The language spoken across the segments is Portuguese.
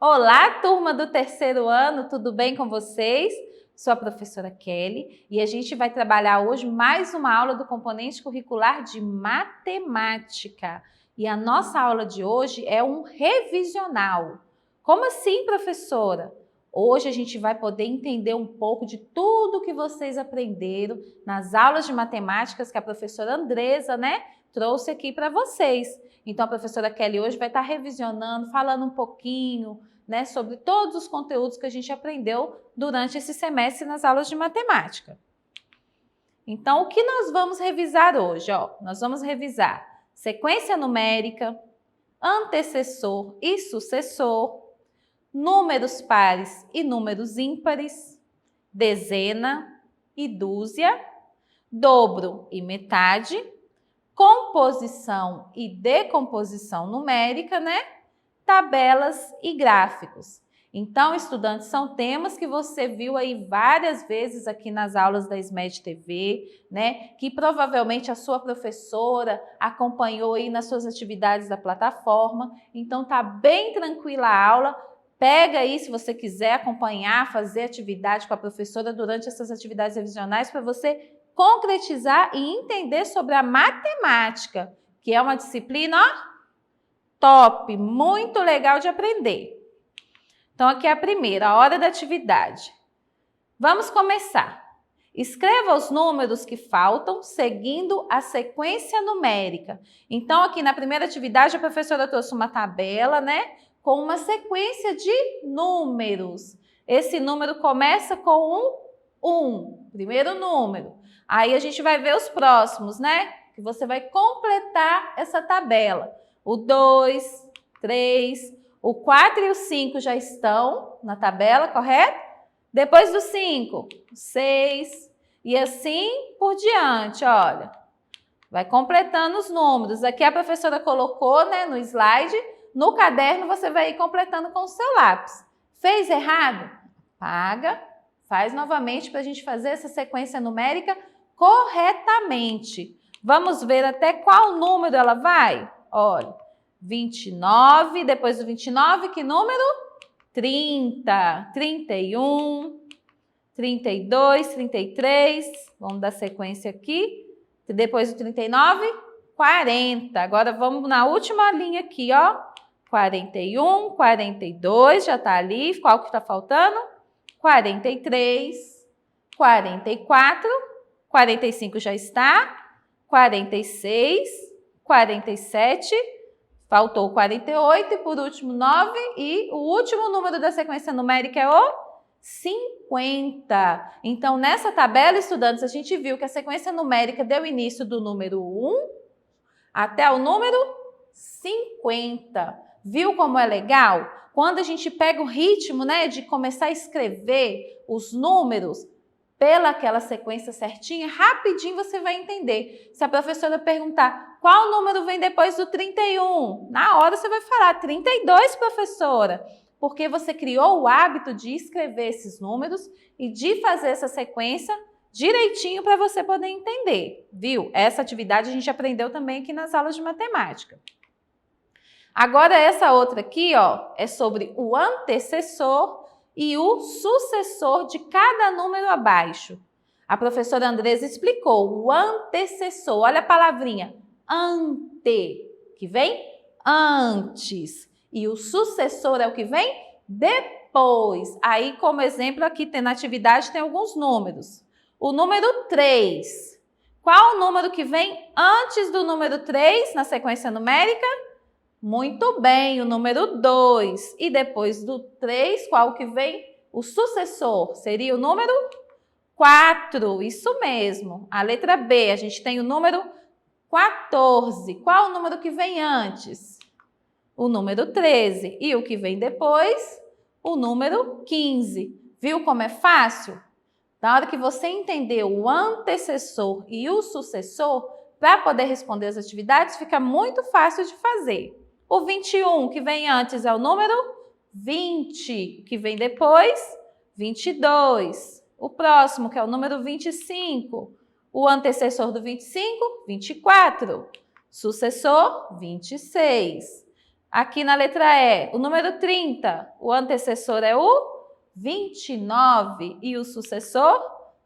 Olá, turma do terceiro ano, tudo bem com vocês? Sou a professora Kelly e a gente vai trabalhar hoje mais uma aula do componente curricular de matemática. E a nossa aula de hoje é um revisional. Como assim, professora? Hoje a gente vai poder entender um pouco de tudo que vocês aprenderam nas aulas de matemáticas que a professora Andresa, trouxe aqui para vocês. Então, a professora Kelly hoje vai estar revisionando, falando um pouquinho, sobre todos os conteúdos que a gente aprendeu durante esse semestre nas aulas de matemática. Então, o que nós vamos revisar hoje? Nós vamos revisar sequência numérica, antecessor e sucessor, números pares e números ímpares, dezena e dúzia, dobro e metade, composição e decomposição numérica, tabelas e gráficos. Então, estudantes, são temas que você viu aí várias vezes aqui nas aulas da SMED TV, que provavelmente a sua professora acompanhou aí nas suas atividades da plataforma. Então, tá bem tranquila a aula. Pega aí, se você quiser acompanhar, fazer atividade com a professora durante essas atividades revisionais para você concretizar e entender sobre a matemática, que é uma disciplina, top, muito legal de aprender. Então, aqui é a primeira, a hora da atividade. Vamos começar. Escreva os números que faltam seguindo a sequência numérica. Então, aqui na primeira atividade, a professora trouxe uma tabela, com uma sequência de números. Esse número começa com um, primeiro número. Aí a gente vai ver os próximos, que você vai completar essa tabela. O 2, 3, o 4 e o 5 já estão na tabela, correto? Depois do 5, 6 e assim por diante, olha. Vai completando os números. Aqui a professora colocou, no slide. No caderno você vai ir completando com o seu lápis. Fez errado? Apaga, faz novamente para a gente fazer essa sequência numérica corretamente. Vamos ver até qual número ela vai? Olha, 29, depois do 29, que número? 30, 31, 32, 33, vamos dar sequência aqui. Depois do 39, 40. Agora vamos na última linha aqui, 41, 42, já tá ali. Qual que tá faltando? 43, 44, 45 já está. 46, 47, faltou 48 e por último 9 e o último número da sequência numérica é o 50. Então, nessa tabela, estudantes, a gente viu que a sequência numérica deu início do número 1 até o número 50. Viu como é legal? Quando a gente pega o ritmo, de começar a escrever os números pela aquela sequência certinha, rapidinho você vai entender. Se a professora perguntar qual número vem depois do 31, na hora você vai falar 32, professora, porque você criou o hábito de escrever esses números e de fazer essa sequência direitinho para você poder entender, viu? Essa atividade a gente aprendeu também aqui nas aulas de matemática. Agora essa outra aqui, é sobre o antecessor e o sucessor de cada número abaixo. A professora Andresa explicou o antecessor. Olha a palavrinha, ante, que vem antes. E o sucessor é o que vem depois. Aí, como exemplo, aqui na atividade tem alguns números. O número 3. Qual o número que vem antes do número 3 na sequência numérica? Muito bem, o número 2. E depois do 3, qual que vem? O sucessor seria o número 4. Isso mesmo. A letra B, a gente tem o número 14. Qual o número que vem antes? O número 13. E o que vem depois? O número 15. Viu como é fácil? Na hora que você entender o antecessor e o sucessor, para poder responder as atividades, fica muito fácil de fazer. O 21, que vem antes, é o número 20, que vem depois, 22. O próximo, que é o número 25. O antecessor do 25, 24. Sucessor, 26. Aqui na letra E, o número 30, o antecessor é o 29 e o sucessor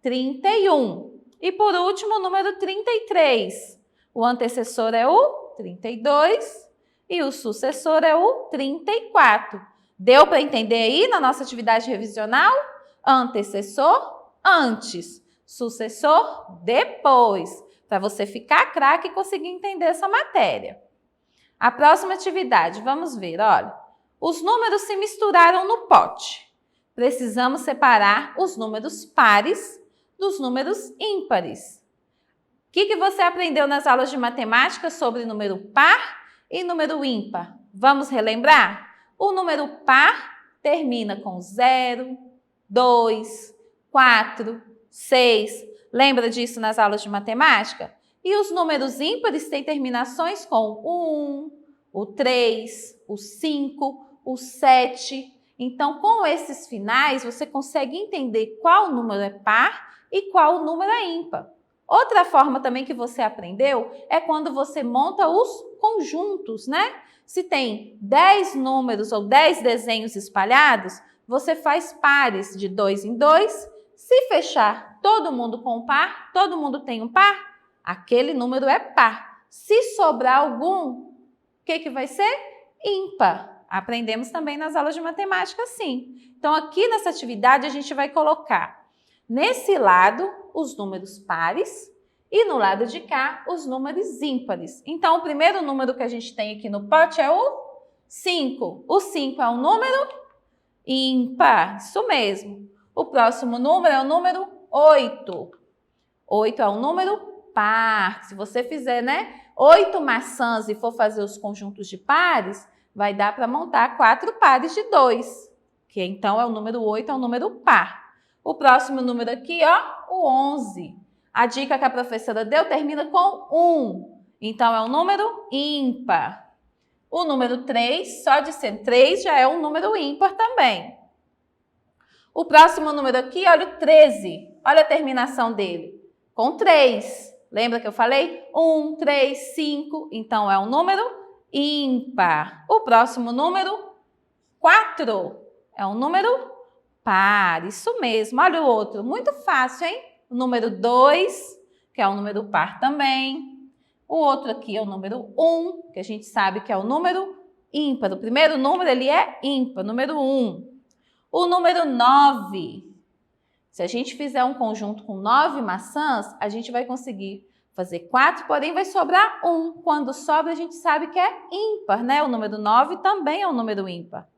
31. E por último, o número 33, o antecessor é o 32 e o sucessor é o 34. Deu para entender aí na nossa atividade revisional? Antecessor, antes. Sucessor, depois. Para você ficar craque e conseguir entender essa matéria. A próxima atividade, vamos ver, olha. Os números se misturaram no pote. Precisamos separar os números pares dos números ímpares. O que você aprendeu nas aulas de matemática sobre número par e número ímpar? Vamos relembrar? O número par termina com 0, 2, 4, 6. Lembra disso nas aulas de matemática? E os números ímpares têm terminações com o 1, o 3, o 5, o 7. Então, com esses finais, você consegue entender qual número é par e qual número é ímpar. Outra forma também que você aprendeu é quando você monta os conjuntos, né? Se tem 10 números ou 10 desenhos espalhados, você faz pares de 2 em 2. Se fechar todo mundo com um par, todo mundo tem um par, aquele número é par. Se sobrar algum, o que vai ser? Ímpar. Aprendemos também nas aulas de matemática, sim. Então, aqui nessa atividade, a gente vai colocar nesse lado os números pares e no lado de cá os números ímpares. Então, o primeiro número que a gente tem aqui no pote é o 5. O 5 é um número ímpar, isso mesmo. O próximo número é o número 8. 8 é um número par. Se você fizer, 8 maçãs e for fazer os conjuntos de pares, vai dar para montar 4 pares de 2, que então é o número 8, é um número par. O próximo número aqui, o 11. A dica que a professora deu termina com 1, então é um número ímpar. O número 3, só de ser 3, já é um número ímpar também. O próximo número aqui, olha o 13. Olha a terminação dele. Com 3. Lembra que eu falei? 1, 3, 5. Então, é um número ímpar. O próximo número, 4. É um número par. Isso mesmo. Olha o outro. Muito fácil, hein? O número 2, que é um número par também. O outro aqui é o número 1, que a gente sabe que é o número ímpar. O primeiro número, ele é ímpar, número 1. O número 9. Se a gente fizer um conjunto com 9 maçãs, a gente vai conseguir fazer 4, porém vai sobrar 1. Quando sobra, a gente sabe que é ímpar, né? O número 9 também é um número ímpar.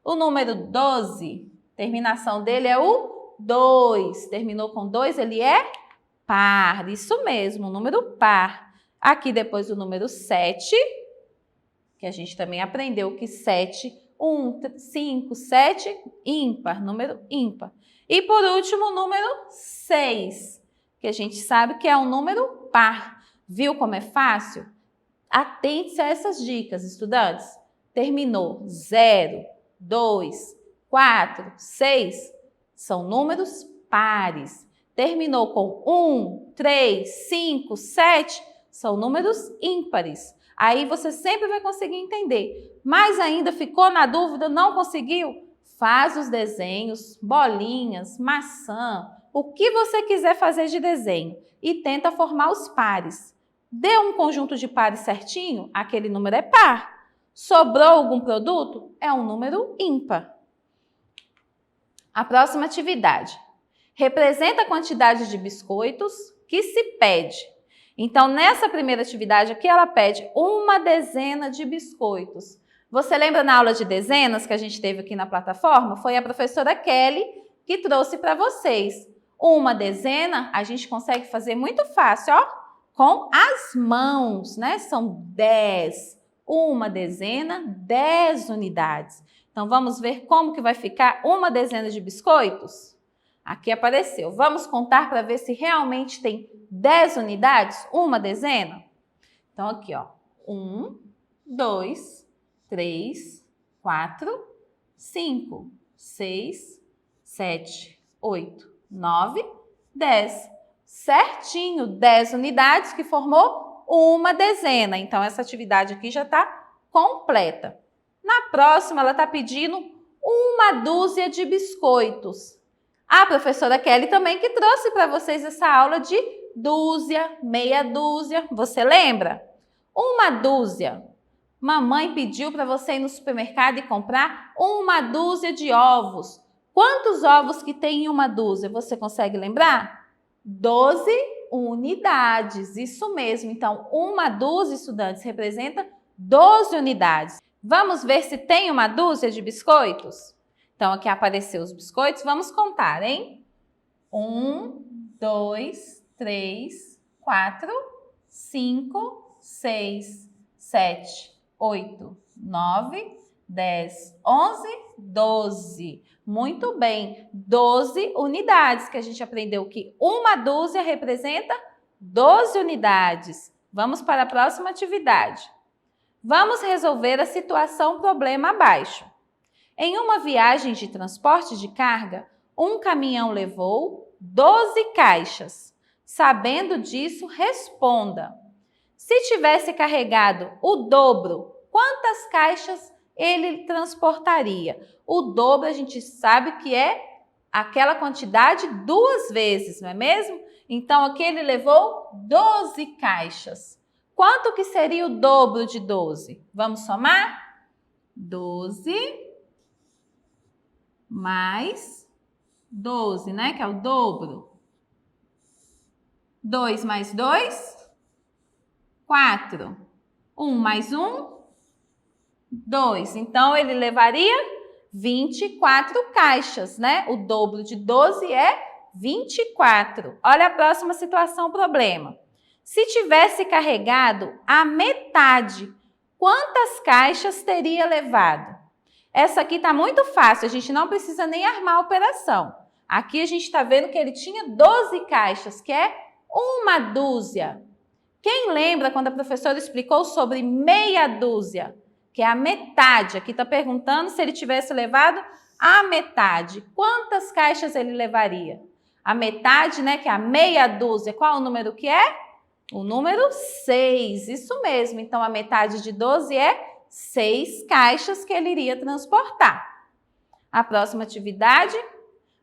O número 12, terminação dele é o 2. Terminou com 2, ele é par. Isso mesmo, um número par. Aqui depois o número 7, que a gente também aprendeu que 7, 1, 5, 7, ímpar, número ímpar. E por último, o número 6, que a gente sabe que é um número par. Viu como é fácil? Atente-se a essas dicas, estudantes. Terminou 0, 2, 4, 6, são números pares. Terminou com 1, 3, 5, 7, são números ímpares. Aí você sempre vai conseguir entender. Mas ainda ficou na dúvida, não conseguiu? Faz os desenhos, bolinhas, maçã, o que você quiser fazer de desenho e tenta formar os pares. Deu um conjunto de pares certinho, aquele número é par. Sobrou algum produto? É um número ímpar. A próxima atividade. Representa a quantidade de biscoitos que se pede. Então, nessa primeira atividade aqui, ela pede uma dezena de biscoitos. Você lembra na aula de dezenas que a gente teve aqui na plataforma? Foi a professora Kelly que trouxe para vocês. Uma dezena a gente consegue fazer muito fácil, com as mãos, né? São 10. Uma dezena, 10 unidades. Então, vamos ver como que vai ficar uma dezena de biscoitos? Aqui apareceu. Vamos contar para ver se realmente tem 10 unidades, uma dezena? Então, aqui, 1, 2, 3, 4, 5, 6, 7, 8, 9, 10. Certinho, 10 unidades que formou uma dezena. Então, essa atividade aqui já está completa. Na próxima, ela está pedindo 1 dúzia de biscoitos. A professora Kelly também que trouxe para vocês essa aula de dúzia, meia dúzia. Você lembra? 1 dúzia. Mamãe pediu para você ir no supermercado e comprar 1 dúzia de ovos. Quantos ovos que tem em 1 dúzia? Você consegue lembrar? 12 unidades. Isso mesmo. Então, 1 dúzia, estudantes, representa 12 unidades. Vamos ver se tem 1 dúzia de biscoitos? Então, aqui apareceu os biscoitos. Vamos contar, hein? 1, 2, 3, 4, 5, 6, 7, 8, 9, 10, 11, 12. Muito bem, 12 unidades, que a gente aprendeu que 1 dúzia representa 12 unidades. Vamos para a próxima atividade. Vamos resolver a situação problema abaixo. Em uma viagem de transporte de carga, um caminhão levou 12 caixas. Sabendo disso, responda. Se tivesse carregado o dobro, quantas caixas ele transportaria? O dobro a gente sabe que é aquela quantidade 2 vezes, não é mesmo? Então aqui ele levou 12 caixas. Quanto que seria o dobro de 12? Vamos somar? 12 mais 12, né? Que é o dobro. 2 mais 2, 4. 1 mais 1, 2. Então, ele levaria 24 caixas, né? O dobro de 12 é 24. Olha a próxima situação, problema. Se tivesse carregado a metade, quantas caixas teria levado? Essa aqui está muito fácil, a gente não precisa nem armar a operação. Aqui a gente está vendo que ele tinha 12 caixas, que é 1 dúzia. Quem lembra quando a professora explicou sobre meia dúzia, que é a metade? Aqui está perguntando se ele tivesse levado a metade. Quantas caixas ele levaria? A metade, né, que é a meia dúzia. Qual o número que é? O número 6, isso mesmo. Então, a metade de 12 é 6 caixas que ele iria transportar. A próxima atividade,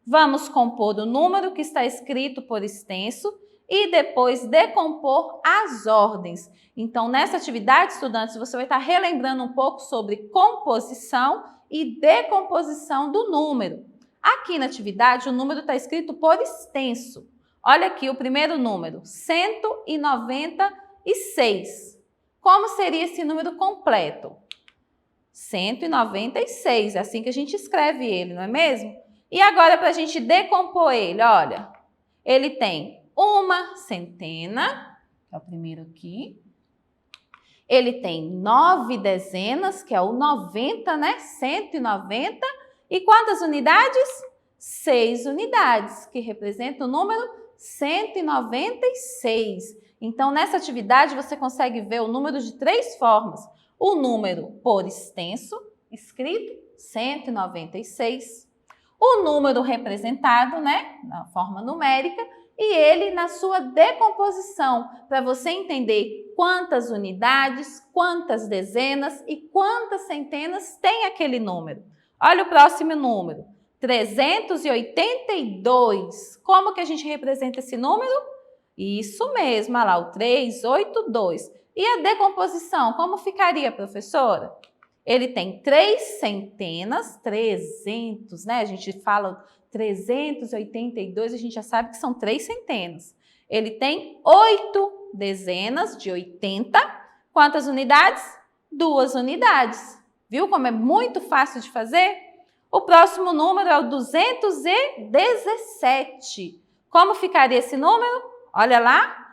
vamos compor o número que está escrito por extenso e depois decompor as ordens. Então, nessa atividade, estudantes, você vai estar relembrando um pouco sobre composição e decomposição do número. Aqui na atividade, o número está escrito por extenso. Olha aqui o primeiro número, 196. Como seria esse número completo? 196, é assim que a gente escreve ele, não é mesmo? E agora, para a gente decompor ele, olha, ele tem 1 centena, que é o primeiro aqui. Ele tem 9 dezenas, que é o 90, né? 190. E quantas unidades? 6 unidades, que representa o número 196. Então, nessa atividade, você consegue ver o número de 3 formas. O número por extenso, escrito 196. O número representado, né, na forma numérica, e ele na sua decomposição, para você entender quantas unidades, quantas dezenas e quantas centenas tem aquele número. Olha o próximo número, 382. Como que a gente representa esse número? Isso mesmo, olha lá, o 382. E a decomposição, como ficaria, professora? Ele tem 3 centenas, 300, né? A gente fala 382, a gente já sabe que são 3 centenas. Ele tem 8 dezenas de 80. Quantas unidades? 2 unidades. Viu como é muito fácil de fazer? O próximo número é o 217. Como ficaria esse número? Olha lá.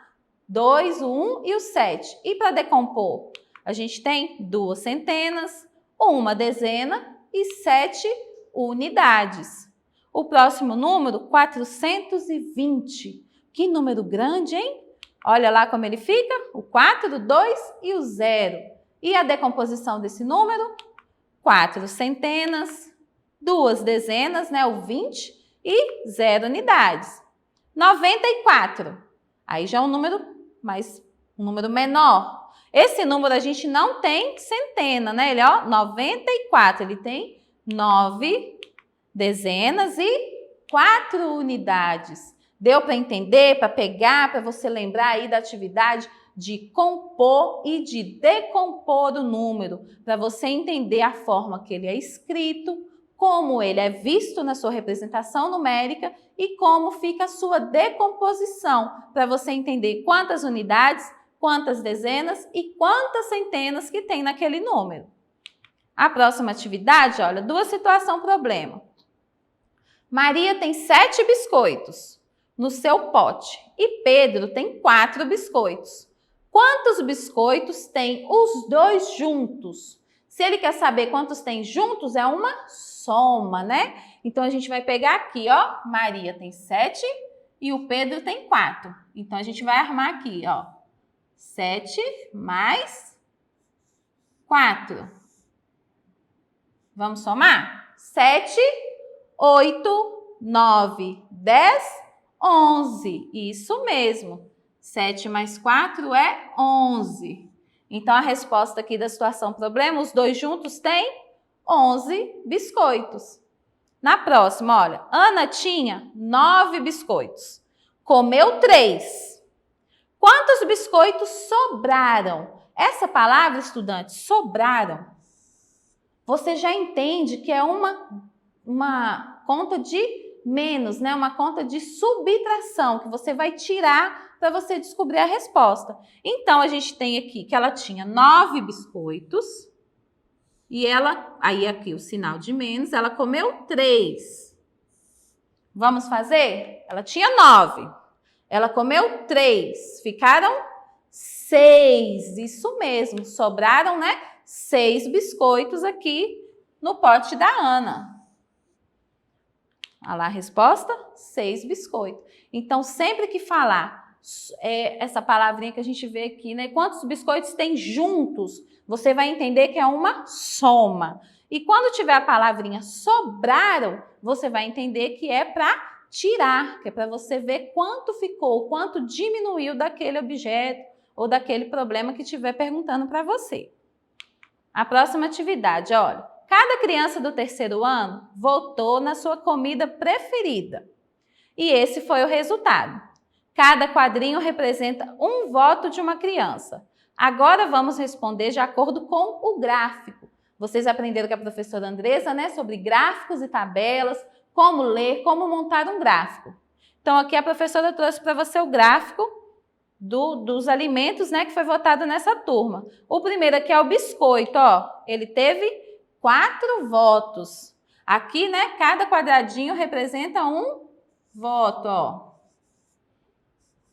2, o 1 e o 7. E para decompor? A gente tem 2 centenas, 1 dezena e 7 unidades. O próximo número, 420. Que número grande, hein? Olha lá como ele fica, o 4, o 2 e o 0. E a decomposição desse número? 4 centenas, 2 dezenas, né, o 20 e 0 unidades. 94. Aí já é um número menor. Esse número a gente não tem centena, né? Ele, ó, 94. Ele tem 9 dezenas e 4 unidades. Deu para entender, para pegar, para você lembrar aí da atividade de compor e de decompor o número, para você entender a forma que ele é escrito, como ele é visto na sua representação numérica e como fica a sua decomposição, para você entender quantas unidades, quantas dezenas e quantas centenas que tem naquele número. A próxima atividade, olha, duas situação problema. Maria tem 7 biscoitos no seu pote e Pedro tem 4 biscoitos. Quantos biscoitos tem os dois juntos? Se ele quer saber quantos tem juntos, é uma soma, né? Então, a gente vai pegar aqui, ó, Maria tem 7 e o Pedro tem 4. Então, a gente vai armar aqui, ó, 7 mais 4. Vamos somar? 7, 8, 9, 10, 11. Isso mesmo. 7 mais 4 é 11. Então, a resposta aqui da situação problema, os dois juntos têm 11 biscoitos. Na próxima, olha, Ana tinha 9 biscoitos. Comeu 3. Quantos biscoitos sobraram? Essa palavra, estudante, sobraram, você já entende que é uma conta de menos, né? Uma conta de subtração, que você vai tirar para você descobrir a resposta. Então, a gente tem aqui que ela tinha 9 biscoitos e ela, aí aqui o sinal de menos, ela comeu 3. Vamos fazer? Ela tinha 9. Ela comeu 3. Ficaram 6. Isso mesmo, sobraram, né? 6 biscoitos aqui no pote da Ana. Olha lá a resposta, 6 biscoitos. Então, sempre que falar essa palavrinha que a gente vê aqui, né? Quantos biscoitos tem juntos? Você vai entender que é uma soma. E quando tiver a palavrinha sobraram, você vai entender que é para tirar, que é para você ver quanto ficou, quanto diminuiu daquele objeto ou daquele problema que estiver perguntando para você. A próxima atividade, olha. Cada criança do terceiro ano votou na sua comida preferida. E esse foi o resultado. Cada quadrinho representa um voto de uma criança. Agora vamos responder de acordo com o gráfico. Vocês aprenderam com a professora Andressa, né, sobre gráficos e tabelas, como ler, como montar um gráfico. Então, aqui a professora trouxe para você o gráfico dos alimentos, né, que foi votado nessa turma. O primeiro aqui é o biscoito, ó. Ele teve 4 votos. Aqui, né, cada quadradinho representa um voto, ó.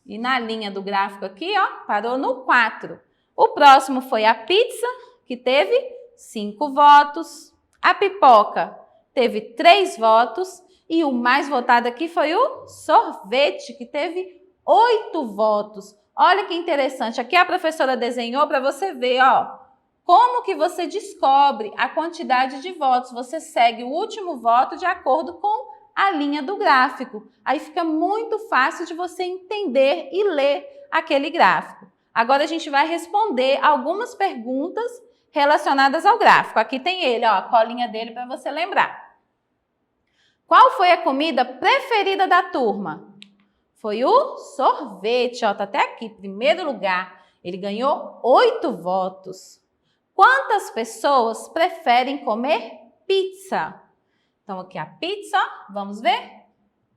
E na linha do gráfico aqui, ó, parou no 4. O próximo foi a pizza, que teve 5 votos. A pipoca teve 3 votos. E o mais votado aqui foi o sorvete, que teve 8 votos. Olha que interessante. Aqui a professora desenhou para você ver, ó. Como que você descobre a quantidade de votos? Você segue o último voto de acordo com a linha do gráfico. Aí fica muito fácil de você entender e ler aquele gráfico. Agora a gente vai responder algumas perguntas relacionadas ao gráfico. Aqui tem ele, ó, a colinha dele para você lembrar. Qual foi a comida preferida da turma? Foi o sorvete, ó, tá até aqui, primeiro lugar. Ele ganhou 8 votos. Quantas pessoas preferem comer pizza? Então, aqui a pizza, vamos ver?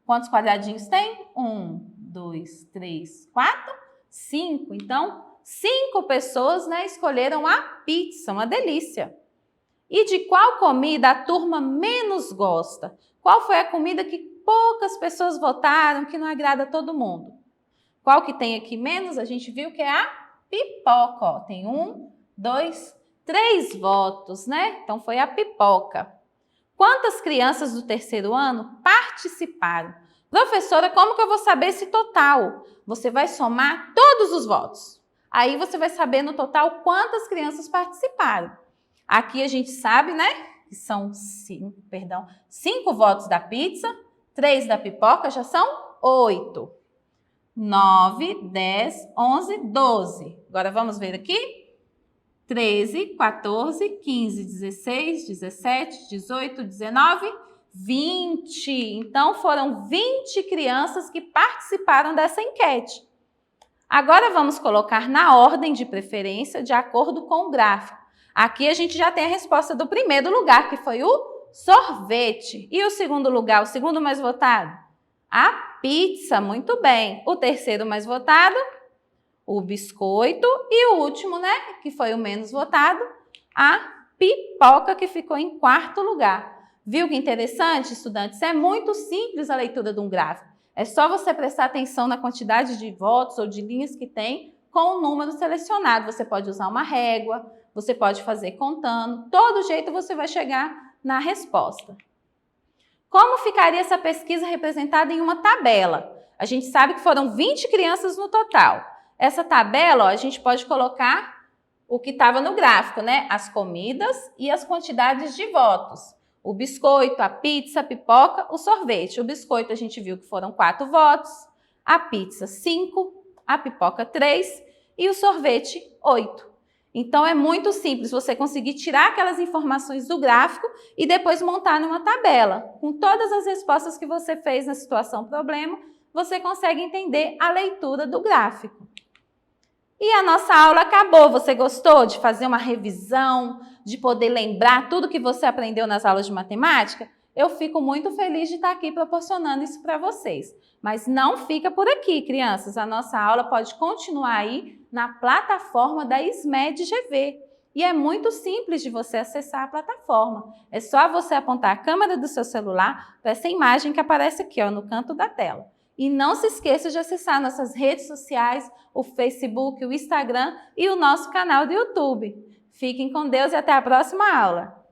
Quantos quadradinhos tem? 1, 2, 3, 4, 5. Então, 5 pessoas, né, escolheram a pizza, uma delícia. E de qual comida a turma menos gosta? Qual foi a comida que poucas pessoas votaram, que não agrada a todo mundo? Qual que tem aqui menos? A gente viu que é a pipoca, ó. Tem 1, 2, 3 votos, né? Então, foi a pipoca. Quantas crianças do terceiro ano participaram? Professora, como que eu vou saber esse total? Você vai somar todos os votos. Aí você vai saber no total quantas crianças participaram. Aqui a gente sabe, né? Que são 5 votos da pizza, 3 da pipoca, já são 8. 9, 10, 11, 12. Agora vamos ver aqui. 13, 14, 15, 16, 17, 18, 19, 20. Então, foram 20 crianças que participaram dessa enquete. Agora, vamos colocar na ordem de preferência de acordo com o gráfico. Aqui a gente já tem a resposta do primeiro lugar, que foi o sorvete. E o segundo lugar, o segundo mais votado? A pizza, muito bem. O terceiro mais votado? O biscoito. E o último, né, que foi o menos votado? A pipoca, que ficou em quarto lugar. Viu que interessante, estudantes? É muito simples a leitura de um gráfico. É só você prestar atenção na quantidade de votos ou de linhas que tem com o número selecionado. Você pode usar uma régua, você pode fazer contando. Todo jeito você vai chegar na resposta. Como ficaria essa pesquisa representada em uma tabela? A gente sabe que foram 20 crianças no total. Essa tabela, ó, a gente pode colocar o que estava no gráfico, né? As comidas e as quantidades de votos. O biscoito, a pizza, a pipoca, o sorvete. O biscoito a gente viu que foram 4 votos, a pizza 5, a pipoca 3 e o sorvete 8. Então, é muito simples você conseguir tirar aquelas informações do gráfico e depois montar numa tabela. Com todas as respostas que você fez na situação problema, você consegue entender a leitura do gráfico. E a nossa aula acabou. Você gostou de fazer uma revisão, de poder lembrar tudo que você aprendeu nas aulas de matemática? Eu fico muito feliz de estar aqui proporcionando isso para vocês. Mas não fica por aqui, crianças. A nossa aula pode continuar aí na plataforma da SMED GV. E é muito simples de você acessar a plataforma. É só você apontar a câmera do seu celular para essa imagem que aparece aqui, ó, no canto da tela. E não se esqueça de acessar nossas redes sociais, o Facebook, o Instagram e o nosso canal do YouTube. Fiquem com Deus e até a próxima aula!